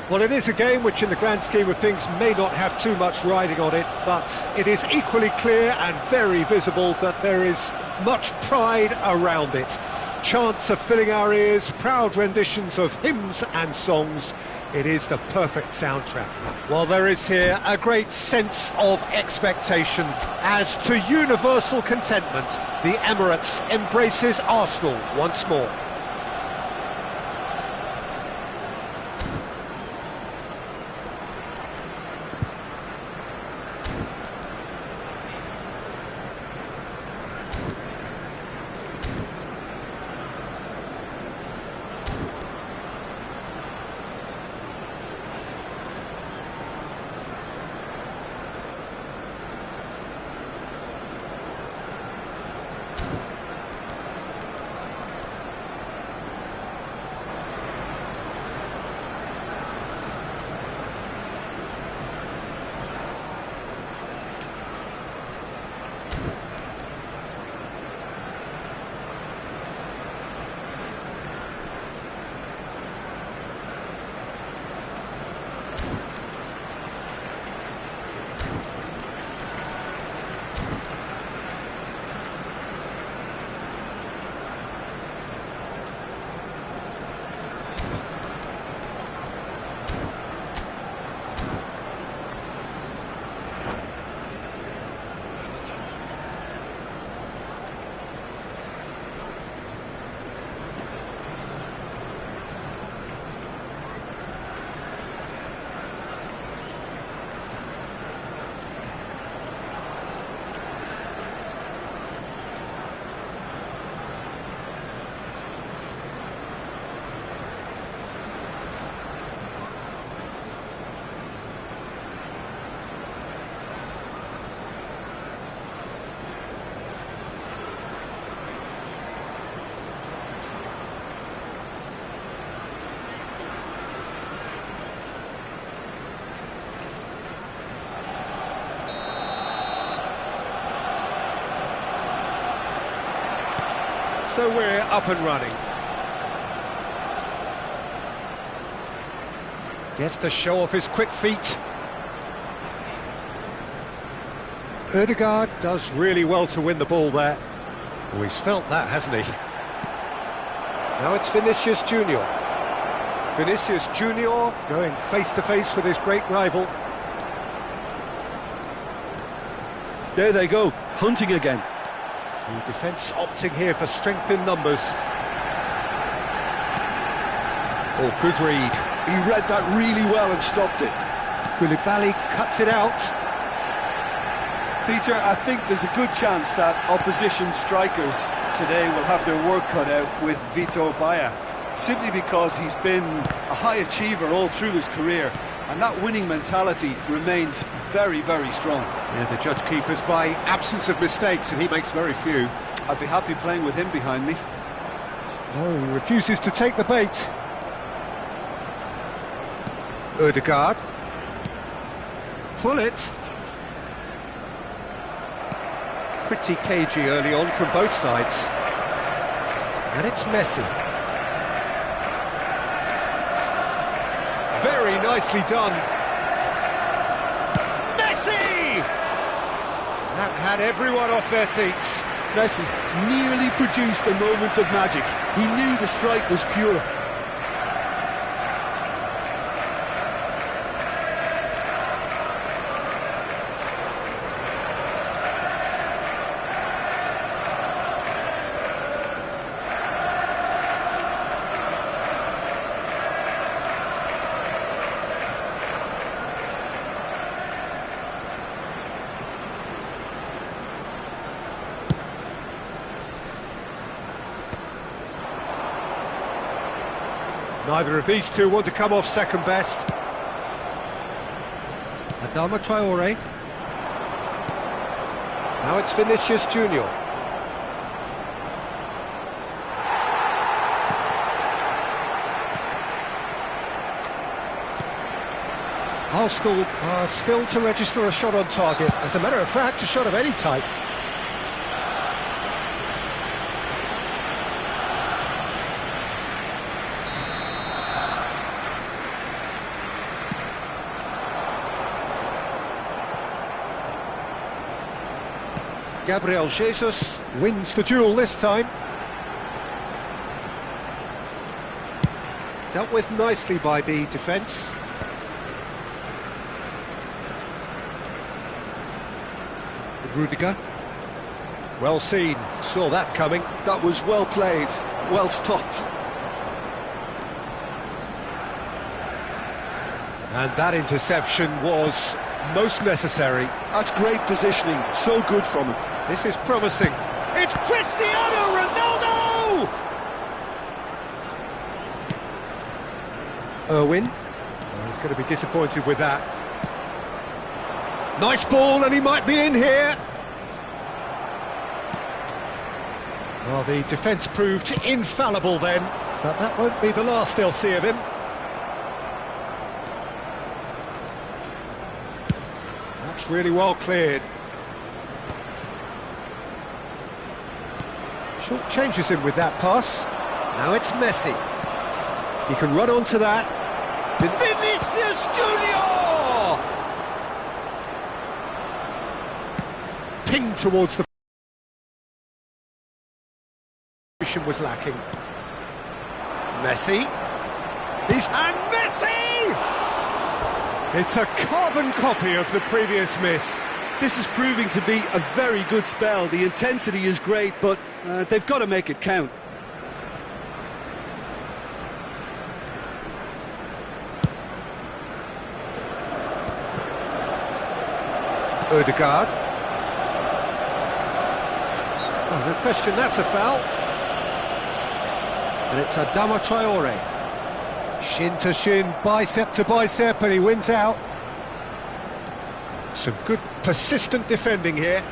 Well, it is a game which in the grand scheme of things may not have too much riding on it, but it is equally clear and very visible that there is much pride around it. Chants are filling our ears, proud renditions of hymns and songs. It is the perfect soundtrack. Well, there is here a great sense of expectation as to universal contentment. The Emirates embraces Arsenal once more. So we're up and running. Gets to show off his quick feet. Ødegaard does really well to win the ball there. Oh, he's felt that, hasn't he? Now it's Vinicius Junior. Vinicius Junior going face to face with his great rival. There they go, hunting again. The defence opting here for strength in numbers. Oh, good read. He read that really well and stopped it. Koulibaly cuts it out. Peter, I think there's a good chance that opposition strikers today will have their work cut out with Vitor Baia, simply because he's been a high achiever all through his career, and that winning mentality remains very, very strong. Yeah, the judge keepers by absence of mistakes, and he makes very few. I'd be happy playing with him behind me. No, he refuses to take the bait. Ødegaard. Pull it. Pretty cagey early on from both sides. And it's Messi. Very nicely done. Messi! That had everyone off their seats. Messi nearly produced a moment of magic. He knew the strike was pure. Neither of these two want to come off second best. Adama Traore. Now it's Vinicius Junior. Arsenal are still to register a shot on target. As a matter of fact, a shot of any type. Gabriel Jesus wins the duel this time. Dealt with nicely by the defence. Rudiger. Well seen, saw that coming. That was well played, well stopped. And that interception was most necessary. That's great positioning, so good from him. This is promising. It's Cristiano Ronaldo! Irwin. Oh, he's going to be disappointed with that. Nice ball, and he might be in here. Well, the defence proved infallible then, but that won't be the last they'll see of him. That's really well cleared. Short changes him with that pass. Now it's Messi. He can run onto that. Vinicius Junior! Pinged towards the was lacking. Messi. And Messi! It's a carbon copy of the previous miss. This is proving to be a very good spell. The intensity is great, but they've got to make it count. Odegaard. Oh, no question, that's a foul. And it's Adama Traore. Shin to shin, bicep to bicep, and he wins out. Some good, persistent defending here.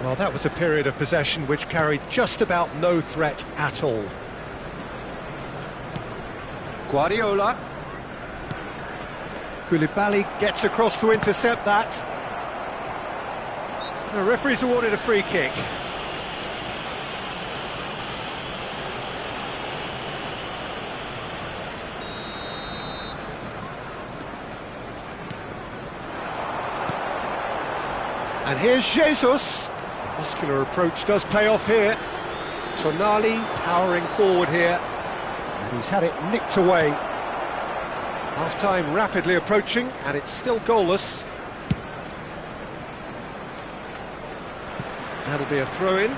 Well, that was a period of possession which carried just about no threat at all. Guardiola. Koulibaly gets across to intercept that. The referee's awarded a free kick. And here's Jesus. Muscular approach does pay off here. Tonali powering forward here. And he's had it nicked away. Half-time rapidly approaching, and it's still goalless. That'll be a throw-in.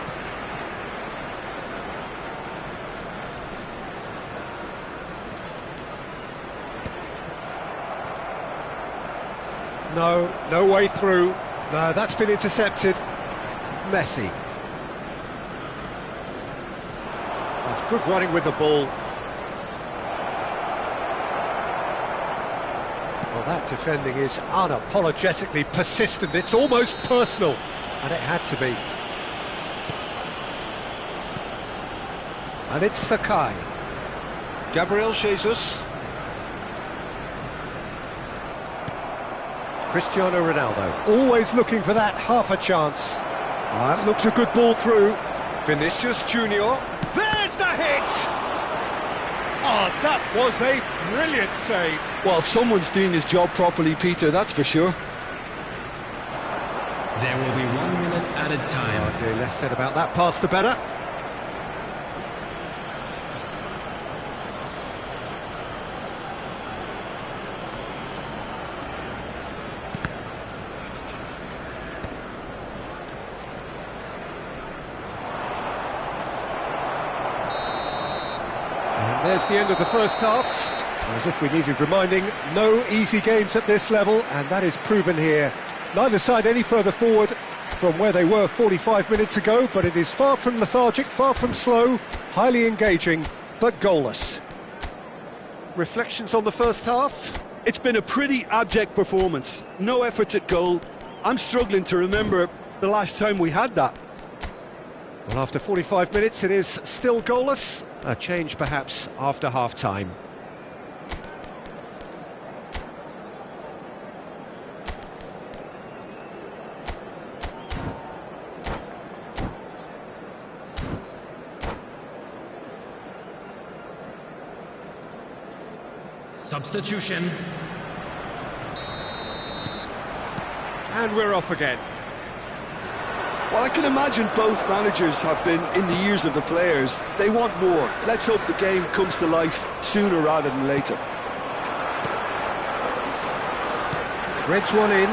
No way through. No, that's been intercepted. Messi. That's good running with the ball. Well, that defending is unapologetically persistent. It's almost personal, and it had to be. And it's Sakai. Gabriel Jesus. Cristiano Ronaldo, always looking for that half a chance. That looks a good ball through. Vinicius Junior. There's the hit! Oh, that was a brilliant save. Well, someone's doing his job properly, Peter, that's for sure. There will be 1 minute added time. Oh dear, less said about that pass the better. There's the end of the first half. As if we needed reminding, no easy games at this level, and that is proven here. Neither side any further forward from where they were 45 minutes ago, but it is far from lethargic, far from slow, highly engaging, but goalless. Reflections on the first half? It's been a pretty abject performance. No efforts at goal. I'm struggling to remember the last time we had that. Well, after 45 minutes, it is still goalless. A change, perhaps, after half-time. Substitution. And we're off again. Well, I can imagine both managers have been in the ears of the players. They want more. Let's hope the game comes to life sooner rather than later. Threads one in.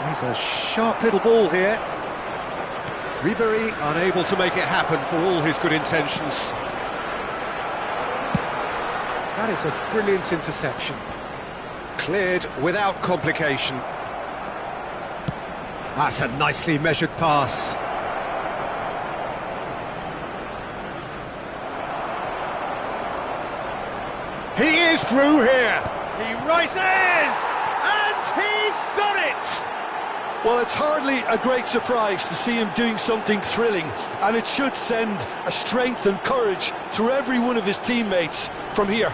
He's a sharp little ball here. Ribery unable to make it happen for all his good intentions. That is a brilliant interception. Cleared without complication. That's a nicely measured pass. He is through here. He rises, and he's done it! Well, it's hardly a great surprise to see him doing something thrilling, and it should send a strength and courage through every one of his teammates from here.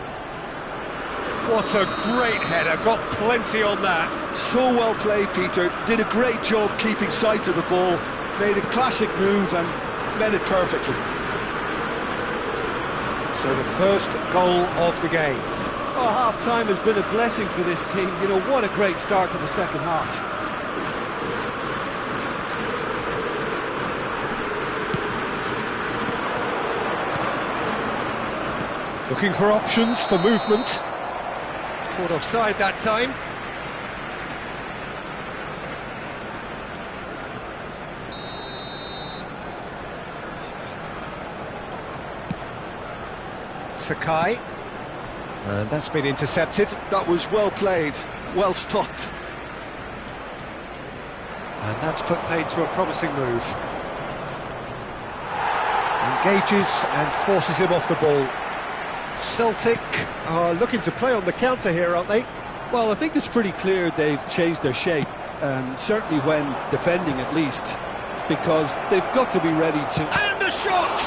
What a great header, got plenty on that. So well played, Peter. Did a great job keeping sight of the ball, made a classic move and met it perfectly. So the first goal of the game. Oh, half-time has been a blessing for this team. You know, what a great start to the second half. Looking for options for movement. Caught offside that time. Sakai. And that's been intercepted. That was well played, well stopped. And that's put paid to a promising move. Engages and forces him off the ball. Celtic are looking to play on the counter here, aren't they? Well, I think it's pretty clear they've changed their shape, certainly when defending at least, because they've got to be ready to... And a shot!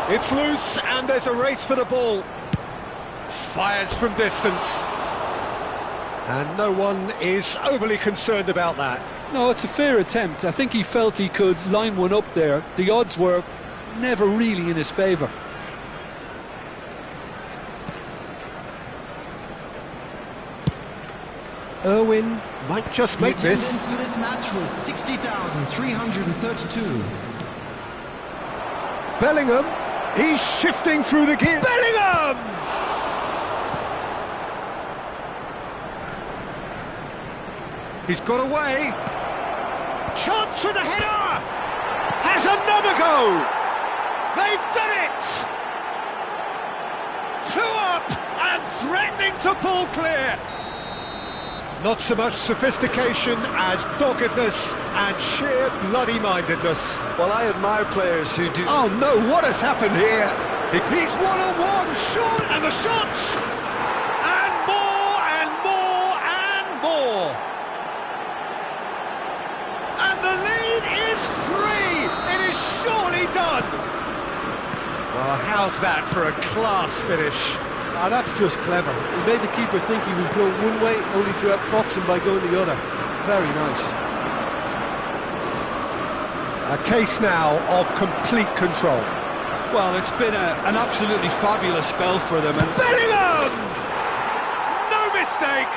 It's loose and there's a race for the ball. Fires from distance. And no one is overly concerned about that. No, it's a fair attempt. I think he felt he could line one up there. The odds were never really in his favour. Irwin might just make this. The attendance for this match was 60,332. Bellingham, he's shifting through the gear. Bellingham! He's got away. Chance for the header! Has another go! They've done it! 2 up and threatening to pull clear. Not so much sophistication as doggedness and sheer bloody-mindedness. Well, I admire players who do... Oh no, what has happened here? He's one-on-one, shot, and the shots! And more, and more, and more! And the lead is 3! It is surely done! Well, how's that for a class finish? Ah, that's just clever. He made the keeper think he was going one way, only to outfox him by going the other. Very nice. A case now of complete control. Well, it's been an absolutely fabulous spell for them. And Bellingham! No mistake!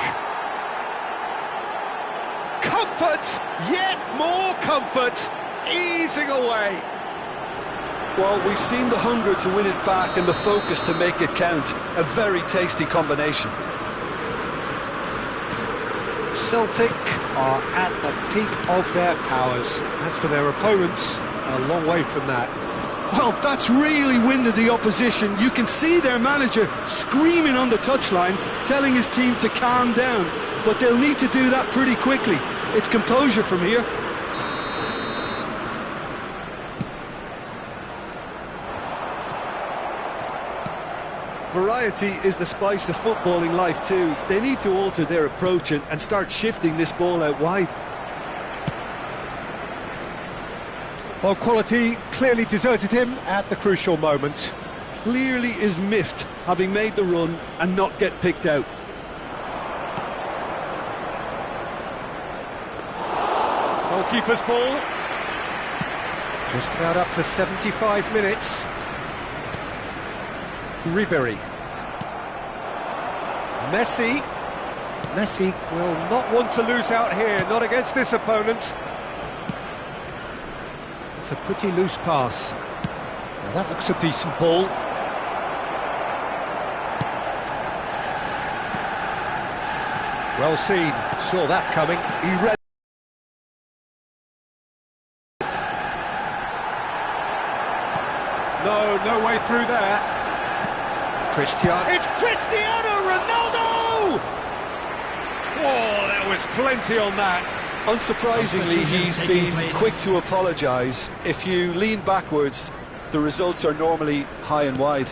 Comfort, yet more comfort, easing away. well, we've seen the hunger to win it back and the focus to make it count. A very tasty combination. Celtic are at the peak of their powers. As for their opponents, a long way from that. Well, that's really winded the opposition. You can see their manager screaming on the touchline, telling his team to calm down. But they'll need to do that pretty quickly. It's composure from here. Variety is the spice of footballing life too. They need to alter their approach and start shifting this ball out wide. Well, quality clearly deserted him at the crucial moment. Clearly is miffed, having made the run and not get picked out. Goalkeeper's ball. Just about up to 75 minutes. Ribery. Messi. Messi will not want to lose out here, not against this opponent. It's a pretty loose pass. Now that looks a decent ball. Well seen, saw that coming. He read. No way through there. It's Cristiano Ronaldo! Oh, there was plenty on that. Unsurprisingly, he's been quick to apologise. If you lean backwards, the results are normally high and wide.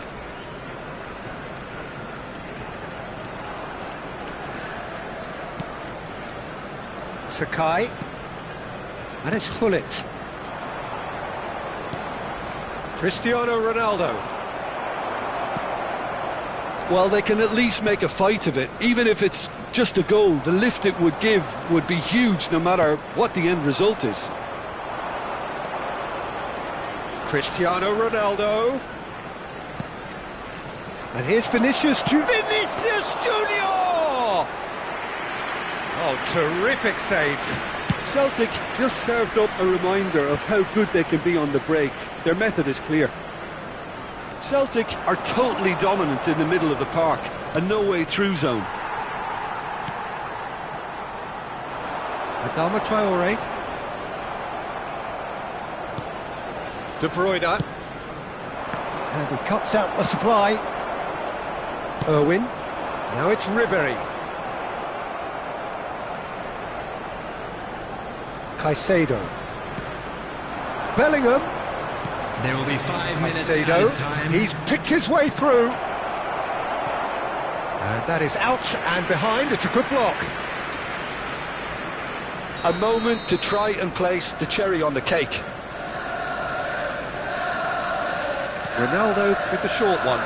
Sakai. And it's Hullet. Cristiano Ronaldo. Well, they can at least make a fight of it. Even if it's just a goal, the lift it would give would be huge no matter what the end result is. Cristiano Ronaldo. And here's Vinicius Junior. Oh, terrific save. Celtic just served up a reminder of how good they can be on the break. Their method is clear. Celtic are totally dominant in the middle of the park, a no-way-through zone. Adama Traore. De Bruyne. And he cuts out the supply. Irwin. Now it's Ribery. Caicedo. Bellingham. There will be 5 minutes Caicedo. added time. He's picked his way through. And that is out and behind. It's a good block. A moment to try and place the cherry on the cake. Ronaldo with the short one.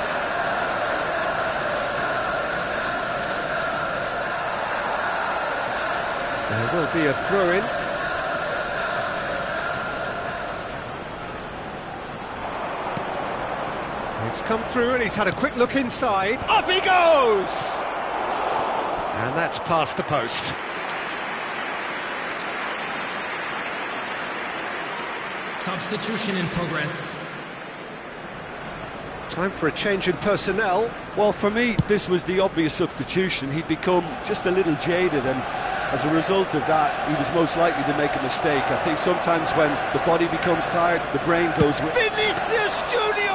There will be a throw-in. It's come through and he's had a quick look inside. Up he goes! And that's past the post. Substitution in progress. Time for a change in personnel. Well, for me, this was the obvious substitution. He'd become just a little jaded, and as a result of that, he was most likely to make a mistake. I think sometimes when the body becomes tired, the brain goes with... Vinicius Junior!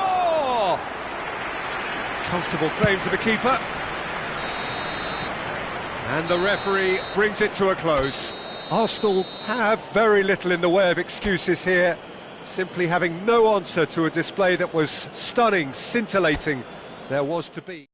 Comfortable claim for the keeper. And the referee brings it to a close. Arsenal have very little in the way of excuses here, simply having no answer to a display that was stunning, scintillating. There was to be.